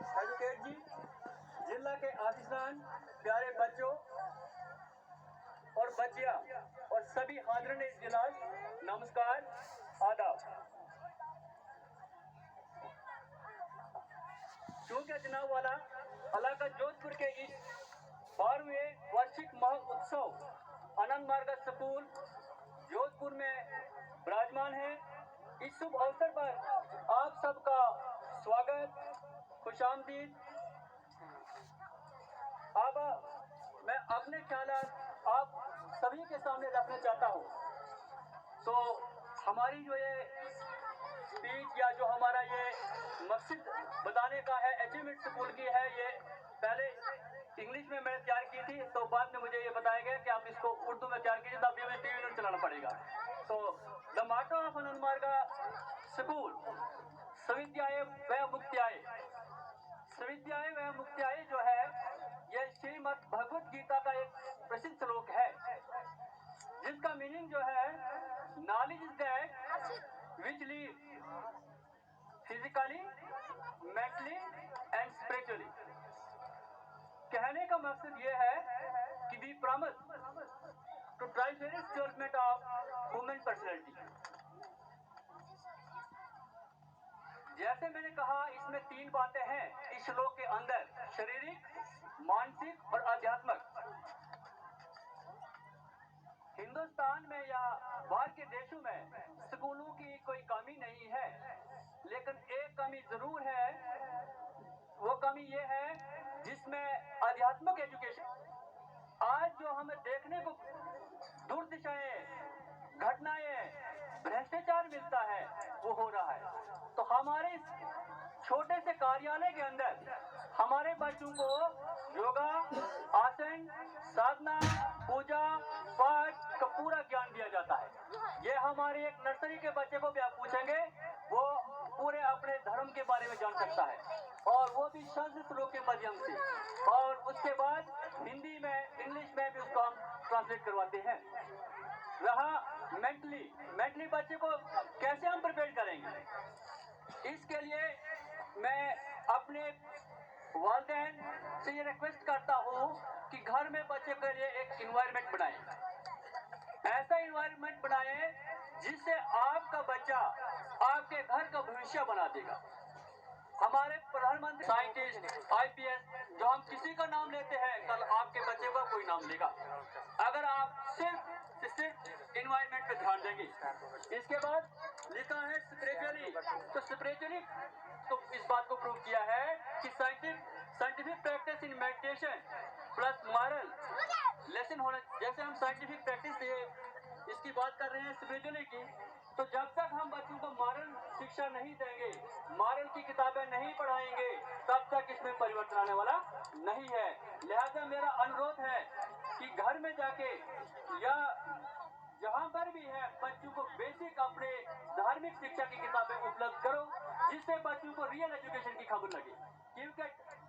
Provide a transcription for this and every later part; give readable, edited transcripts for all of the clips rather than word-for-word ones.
Advocate जी, जिला के आफिसान, प्यारे बच्चों और बच्चियां और सभी हाज़िरीन इजलास, नमस्कार, आदाब। चूंकि जनाब वाला इलाका जोधपुर के इस 12वें वार्षिक महोत्सव आनंद मार्ग स्कूल जोधपुर में विराजमान है, इस शुभ अवसर पर आप सबका स्वागत, खुशामदीद। अब मैं अपने ख्यालात आप सभी के सामने रखना चाहता हूँ। तो हमारी जो ये स्पीच या जो हमारा ये मकसद बताने का है, अचीवमेंट स्कूल की है, ये पहले इंग्लिश में मैंने तैयार की थी, तो बाद में मुझे ये बताया गया कि आप इसको उर्दू में तैयार कीजिए, तो अभी हमें 3 मिनट चलाना पड़ेगा। तो द मोटो ऑफ आनंद मार्ग स्कूल सविद्याय व मुक्त्याय, सविद्याय व मुक्त्याय जो है ये श्रीमद् भगवत गीता का एक प्रसिद्ध श्लोक है, जिसका मीनिंग जो है knowledge is that which live physically, mentally and spiritually. कहने का मकसद ये है कि we promise to try various development of human personality. जैसे मैंने कहा, इसमें 3 बातें हैं इस श्लोक के अंदर, शारीरिक, मानसिक और आध्यात्मिक। हिंदुस्तान में या बाहर के देशों में स्कूलों की कोई कमी नहीं है, लेकिन एक कमी जरूर है। वो कमी ये है जिसमें आध्यात्मिक एजुकेशन, आज जो हमें देखने को दुर्दिशाएं, घटनाएं, भ्रष्टाचार मिलता है, वो हो रहा है। तो हमारे छोटे से कार्यालय के अंदर हमारे बच्चों को योगा, आसन, साधना, पूजा पाठ का पूरा ज्ञान दिया जाता है। ये हमारे एक नर्सरी के बच्चे को भी आप पूछेंगे, वो पूरे अपने धर्म के बारे में जान सकता है, और वो भी संस्कृत श्लोक के माध्यम से, और उसके बाद हिंदी में, इंग्लिश में भी उसको हम ट्रांसलेट करवाते हैं। रहा मेंटली बच्चे को कैसे हम प्रिपेयर करेंगे, इसके लिए मैं अपने वालिदैन से ये रिक्वेस्ट करता हूँ कि घर में बच्चे के लिए एक इन्वायरमेंट बनाएं। ऐसा इन्वायरमेंट बनाएं जिससे आपका बच्चा आपके घर का भविष्य बना देगा। हमारे प्रधानमंत्री, साइंटिस्ट, आईपीएस, जो हम किसी का नाम लेते हैं, कल आपके बच्चे का कोई नाम लेगा, अगर आप सिर्फ इन्वायरमेंट पे ध्यान देंगे। इसके बाद लिखा है स्पिरिचुअली, तो स्पिरिचुअली तो इस बात को प्रूव किया है कि scientific practice in meditation plus moral lesson होना। जैसे हम साइंटिफिक प्रैक्टिस इसकी बात कर रहे हैं स्पिरिचुअली की, तो जब तक हम बच्चों को मॉरल शिक्षा नहीं देंगे, मॉरल की किताबें नहीं पढ़ाएंगे, तब तक इसमें परिवर्तन आने वाला नहीं है। लिहाजा मेरा अनुरोध है कि घर में जाके या जहां पर भी है, बच्चों को बेसिक अपने धार्मिक शिक्षा की किताबें उपलब्ध करो, जिससे बच्चों को रियल एजुकेशन की खबर लगे। क्योंकि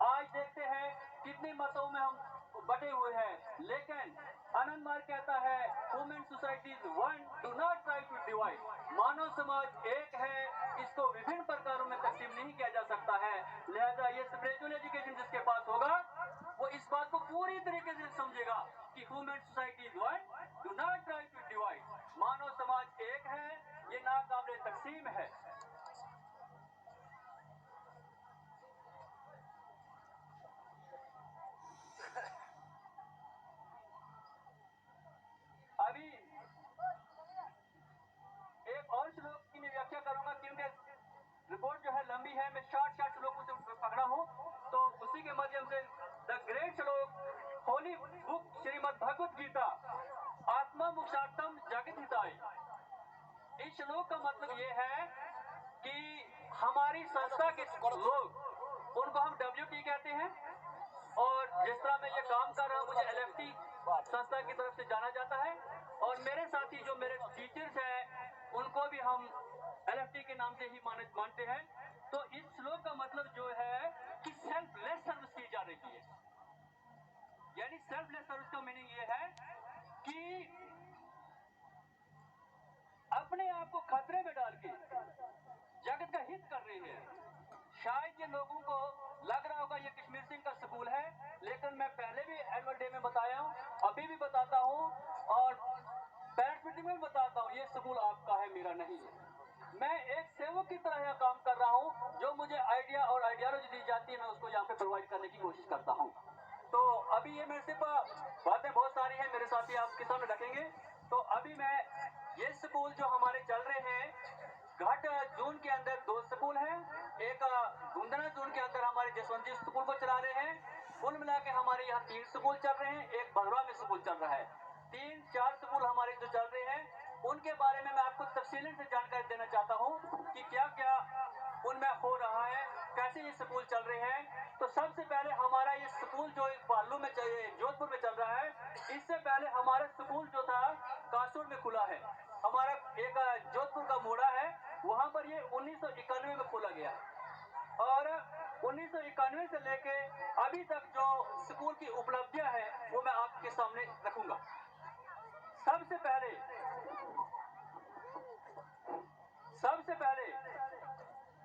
आज देखते हैं कितने मतों में हम बटे हुए हैं, लेकिन आनंद मार्ग कहता है human society is one, do not try to divide. मानव समाज एक है, इसको विभिन्न प्रकारों में तकसीम नहीं किया जा सकता है। लिहाजा ये स्पिरिचुअल एजुकेशन जिसके पास होगा, वो इस बात को पूरी तरीके से समझेगा कि human society is one, do not try to divide. मानव समाज एक है, ये नाकाबिले तकसीम है। अभी एक और श्लोक की मैं व्याख्या करूंगा, क्योंकि रिपोर्ट जो है लंबी है, मैं शॉर्ट श्लोकों से पकड़ा हूं, तो उसी के माध्यम से द ग्रेट श्लोक, होली बुक श्रीमद् भगवत गीता, आत्मा मोक्षार्थम जगत हिताय। इस श्लोक का मतलब ये है कि हमारी संस्था के लोग, उनको हम WT कहते हैं, और जिस तरह मैं ये काम कर रहा हूँ, मुझे LFT संस्था की तरफ से जाना जाता है, और मेरे साथी जो मेरे टीचर्स हैं, उनको भी हम LFT के नाम से ही मानते हैं। तो इस श्लोक का मतलब जो है कि सेल्फलेस सर्विस की जा रही है। यानी सेल्फलेस सर्विस का मीनिंग ये है कि अपने आप को खतरे में डाल के जगत का हित कर रही है। शायद के लोगों को लग रहा होगा ये कश्मीर सिंह का स्कूल है, लेकिन मैं पहले भी एनुअल डे में बताया हूँ, अभी भी बताता हूँ और पेरेंट्स मीटिंग में भी बताता हूँ, ये स्कूल आपका है, मेरा नहीं है। मैं एक सेवक की तरह यह काम कर रहा हूँ। जो मुझे आइडिया और आइडियोलॉजी दी जाती है, मैं उसको यहाँ पे प्रोवाइड करने की कोशिश करता हूँ। तो अभी ये मेरे सिर्फ बातें बहुत सारी हैं, मेरे साथी आपके सामने रखेंगे। तो अभी मैं ये स्कूल जो हमारे चल रहे हैं, घाट जोन के अंदर 2 स्कूल हैं, एक गुंदना जोन के अंदर हमारे जसवंत जी स्कूल को चला रहे हैं। कुल मिला के हमारे यहाँ 3 स्कूल चल रहे हैं, एक भदवा में स्कूल चल रहा है। 3-4 स्कूल हमारे जो चल रहे हैं, उनके बारे में मैं आपको तफसीलन से जानकारी देना चाहता हूँ कि क्या क्या उनमें हो रहा है, कैसे ये स्कूल चल रहे हैं। तो सबसे पहले हमारा ये स्कूल जो पालू में जोधपुर में चल रहा है, इससे पहले हमारा स्कूल जो था कासुर में खुला है। हमारा एक जोधपुर का मोड़ा है, वहां पर ये 1991 में खोला गया और 1991 से लेके अभी तक जो स्कूल की उपलब्धियां हैं वो मैं आपके सामने रखूंगा। सबसे पहले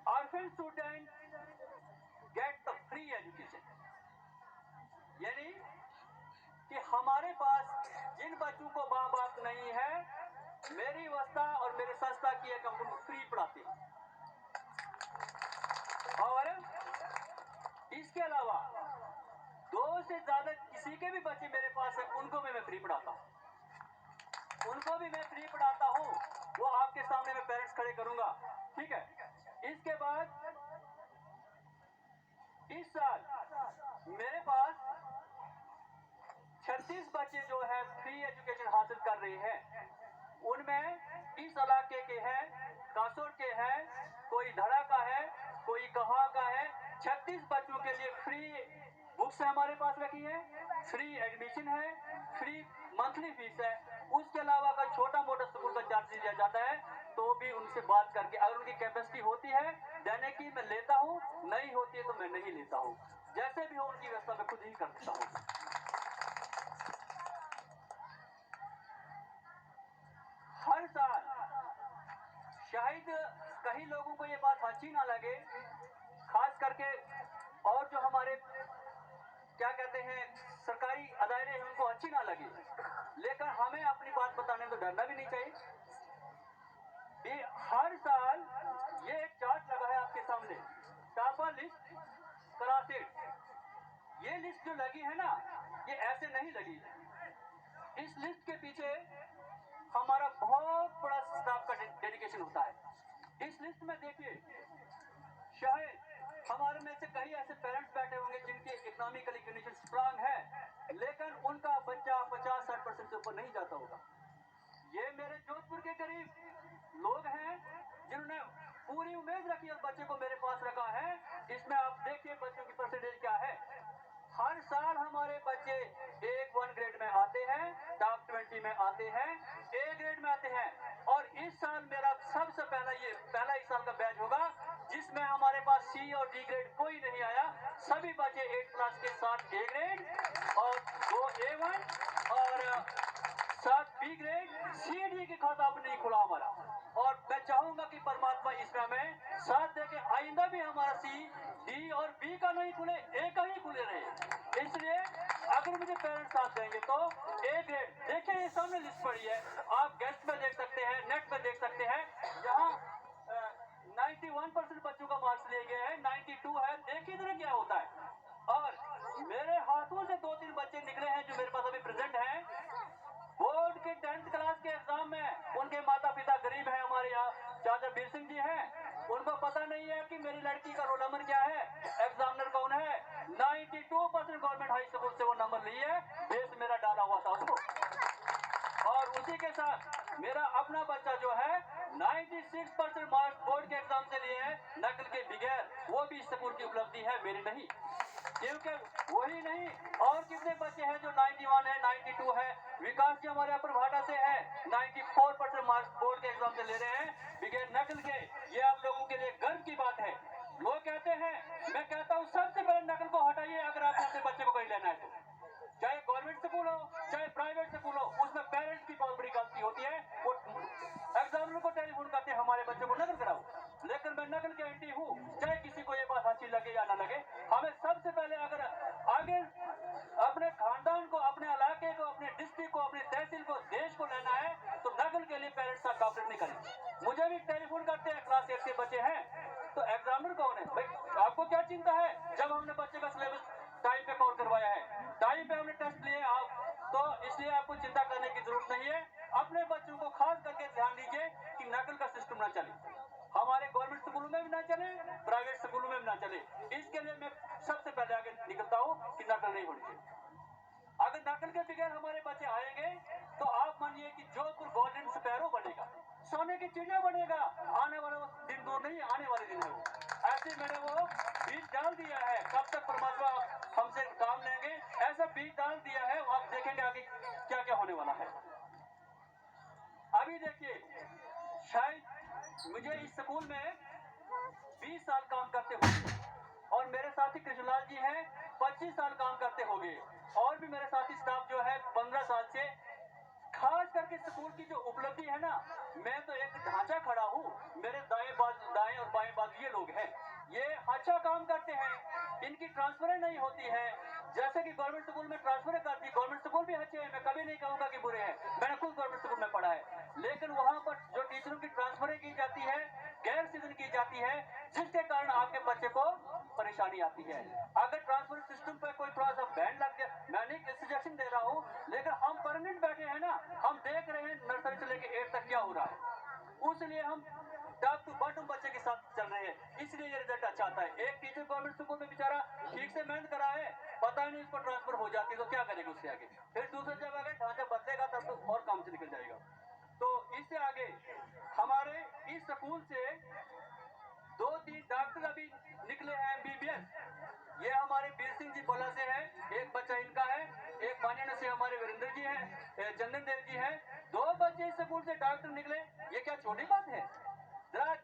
orphan student get the free education, यानी कि हमारे पास जिन बच्चों को माँ बाप नहीं है, मेरी व्यवस्था और मेरे संस्था की एक हम उनको फ्री पढ़ाते हैं। और इसके अलावा 2 से ज्यादा किसी के भी बच्चे मेरे पास है, उनको भी मैं फ्री पढ़ाता हूँ, वो आपके सामने मैं पेरेंट्स खड़े करूंगा, ठीक है। इसके बाद इस साल मेरे पास 36 बच्चे जो है फ्री एजुकेशन हासिल कर रहे हैं। उनमें इस इलाके के हैं, कासोर के हैं, कोई धड़ा का है, कोई कहा का है। 36 बच्चों के लिए फ्री बुक्स हमारे पास रखी है, फ्री एडमिशन है, फ्री मंथली फीस है। उसके अलावा अगर छोटा मोटा स्कूल का चार्ज लिया जाता है तो भी उनसे बात करके, अगर उनकी कैपेसिटी होती है देने की मैं लेता हूँ, नहीं होती है तो मैं नहीं लेता हूँ। जैसे भी हो उनकी व्यवस्था मैं खुद ही कर देता हूँ। हर साल शायद कई लोगों को ये बात अच्छी ना लगे, खास करके और जो हमारे क्या कहते हैं सरकारी अदारे हैं उनको अच्छी ना लगे, लेकिन हमें अपनी बात बताने तो डरना भी नहीं चाहिए। ये हर साल ये एक चार्ट लगा है आपके सामने, टॉपर लिस्ट क्लासेस। ये लिस्ट जो लगी है ना, ये ऐसे नहीं लगी। इस लिस्ट के पीछे हमारा बहुत बड़ा स्टाफ का डेडिकेशन होता है। इस लिस्ट में देखिए, शायद हमारे में से कई ऐसे पेरेंट्स बैठे होंगे जिनके इकोनॉमिकली कंडीशन स्ट्रांग है, लेकिन उनका बच्चा 50-60% से ऊपर नहीं जाता होगा। ये मेरे जोधपुर के करीब लोग हैं जिन्होंने पूरी उम्मीद रखी और बच्चे को मेरे पास रखा है। इसमें आप देखिए बच्चों की परसेंटेज क्या है। हर साल हमारे बच्चे A1 ग्रेड में आते हैं, टॉप 20 में आते हैं, A ग्रेड में आते हैं। और इस साल मेरा सबसे पहला इस साल का बैच होगा जिसमें हमारे पास C और D ग्रेड कोई नहीं आया। सभी बच्चे 8 क्लास के साथ A ग्रेड और 2 A1 और 7 B ग्रेड, C D की खाता अब नहीं खुला हमारा। और मैं चाहूंगा कि परमात्मा इसमें हमें साथ दे के आइंदा भी हमारा C, D और B का नहीं खुले, A का ही खुले रहे। इसलिए अगर मुझे पेरेंट्स साथ देंगे तो A ग्रेड, देखिए ये सामने लिस्ट पड़ी है, आप गेस्ट में देख सकते हैं, नेट में देख सकते हैं, जहां 91% बच्चों का मार्क्स लिए गए हैं, 92 है। देखिए इधर क्या होता है। और मेरे हाथों से 2-3 बच्चे निकले हैं जो मेरे पास अभी प्रेजेंट हैं। बोर्ड के 10th क्लास के एग्जाम में उनके माता पिता गरीब हैं, हमारे यहाँ चाचा बीर सिंह जी हैं, उनको पता नहीं है कि मेरी लड़की का रोल नंबर क्या है, एग्जामिनर कौन है। 92% गवर्नमेंट हाई स्कूल से वो नंबर लिए, बेस मेरा डाला हुआ था उसको। और उसी के साथ मेरा अपना बच्चा जो है 96% मार्क्स बोर्ड के एग्जाम से लिए हैं, नकल के बगैर। वो भी स्कूल की उपलब्धि है, मेरी नहीं। क्योंकि वही नहीं, और कितने बच्चे हैं जो 91 है, 92 है। विकास जी हमारे अपर भाटा से है, 94% मार्क्स बोर्ड के एग्जाम से ले रहे हैं बगैर नकल के। ये आप लोगों के लिए गर्व की बात है। लोग कहते हैं, मैं कहता हूँ सबसे पहले नकल को हटाइए अगर आपने अपने बच्चे को कहीं लेना है तो। चाहे गवर्नमेंट स्कूल हो चाहे प्राइवेट स्कूल हो, उसमें पेरेंट्स की बहुत बड़ी गलती होती है। वो एग्जामिनर को टेलीफोन करते हैं हमारे बच्चे को नकल कराओ, लेकिन मैं नकल के एंटी हूँ। चाहे किसी को ये बात अच्छी लगे सबसे पहले अगर आगे अपने खानदान को, अपने इलाके को, अपने डिस्ट्रिक्ट को, अपनी तहसील को, देश को लेना है तो नकल के लिए पेरेंट्स का कॉपरेट नहीं करेंगे। मुझे भी टेलीफोन करते हैं, क्लास 8 के बच्चे हैं, तो एग्जामिनर कौन है भाई, आपको क्या चिंता है? जब हमने बच्चे का सिलेबस टाइम पे कवर करवाया है, टाइम पे हमने टेस्ट लिए आप, तो इसलिए आपको चिंता करने की जरूरत नहीं है। अपने बच्चों को खास करके ध्यान दीजिए कि नकल का सिस्टम ना चले, हमारे गवर्नमेंट स्कूलों में भी ना चले, प्राइवेट स्कूलों में भी ना चले। इसके लिए मैं सबसे पहले आगे निकलता हूँ कि नकल नहीं होनी चाहिए। अगर नकल के बगैर हमारे बच्चे आएंगे तो आप मानिए कि जोधपुर गोल्डन स्पैरो बनेगा, सोने की चिड़िया बनेगा। आने वाला दिन दूर नहीं, आने वाले दिन है वो। ऐसे मैंने वो बीज डाल दिया है, कब तक परमात्मा हमसे काम लेंगे, ऐसा बीज डाल दिया है, आप देखेंगे आगे क्या क्या होने वाला है। अभी देखिए, शायद मुझे इस स्कूल में 20 साल काम करते हुए, और मेरे साथी कृष्णलाल जी हैं 25 साल काम करते होंगे, और भी मेरे साथी स्टाफ जो है 15 साल से। खास करके स्कूल की जो उपलब्धि है ना, मैं तो एक ढांचा खड़ा हूँ, मेरे दाएं और बाएं बाजू ये लोग हैं, ये अच्छा काम करते हैं, इनकी ट्रांसफर नहीं होती है। जैसे कि गवर्नमेंट स्कूल में ट्रांसफर करती है, गवर्नमेंट स्कूल भी अच्छे हैं, मैं कभी नहीं कहूंगा कि बुरे हैं, मैंने खुद गवर्नमेंट स्कूल में पढ़ा है, लेकिन वहां पर जो टीचरों की ट्रांसफर की जाती है, गैर सीजन की जाती है, जिसके कारण आपके बच्चे को परेशानी आती है। अगर ट्रांसफर सिस्टम पर कोई थोड़ा सा बैन लग गया, मैं नहीं सजेशन दे रहा हूँ, लेकिन हम परमानेंट बैठे हैं ना, हम देख रहे हैं नर्सरी से लेकर 8 तक क्या हो रहा है, उसलिए हम टॉप टू बॉटम बच्चे के साथ चल रहे हैं, इसलिए ये रिजल्ट अच्छा आता है। एक टीचर गवर्नमेंट स्कूल में बेचारा ठीक से मेहनत करा है, पता ही नहीं इसको ट्रांसफर हो जाती है, तो क्या करेगा उससे आगे, फिर दूसरे जगह अगर ढांचा बदलेगा तब तो और काम से निकल जाएगा। तो इससे आगे हमारे इस स्कूल से 2-3 डॉक्टर अभी निकले हैं MBBS। ये हमारे वीर सिंह जी बोला से है, एक बच्चा इनका है, एक मान्यना से हमारे वीरेंद्र जी हैं, चंदन देव जी हैं, 2 बच्चे इस स्कूल से डॉक्टर निकले, ये क्या छोटी बात है? जरा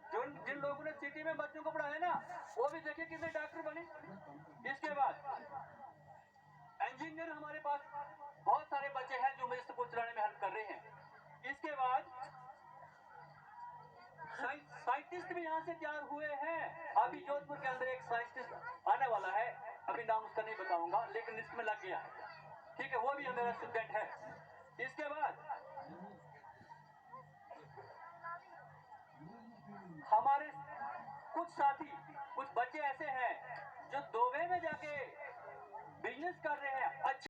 जिन लोगों ने सिटी में बच्चों को पढ़ाया ना, वो भी देखिए कितने डॉक्टर बने। इसके बाद इंजीनियर हमारे पास बहुत सारे बच्चे हैं जो मेरे स्कूल चलाने में हेल्प कर रहे हैं। इसके बाद साइंटिस्ट भी यहाँ से तैयार हुए हैं। अभी जोधपुर के अंदर एक साइंटिस्ट आने वाला है, अभी नाम उसका नहीं बताऊंगा, लेकिन लिस्ट में लग गया है, ठीक है, वो भी मेरा स्टूडेंट है। इसके बाद हमारे कुछ साथी, कुछ बच्चे ऐसे हैं जो दुबई में जाके बिजनेस कर रहे हैं, अच्छे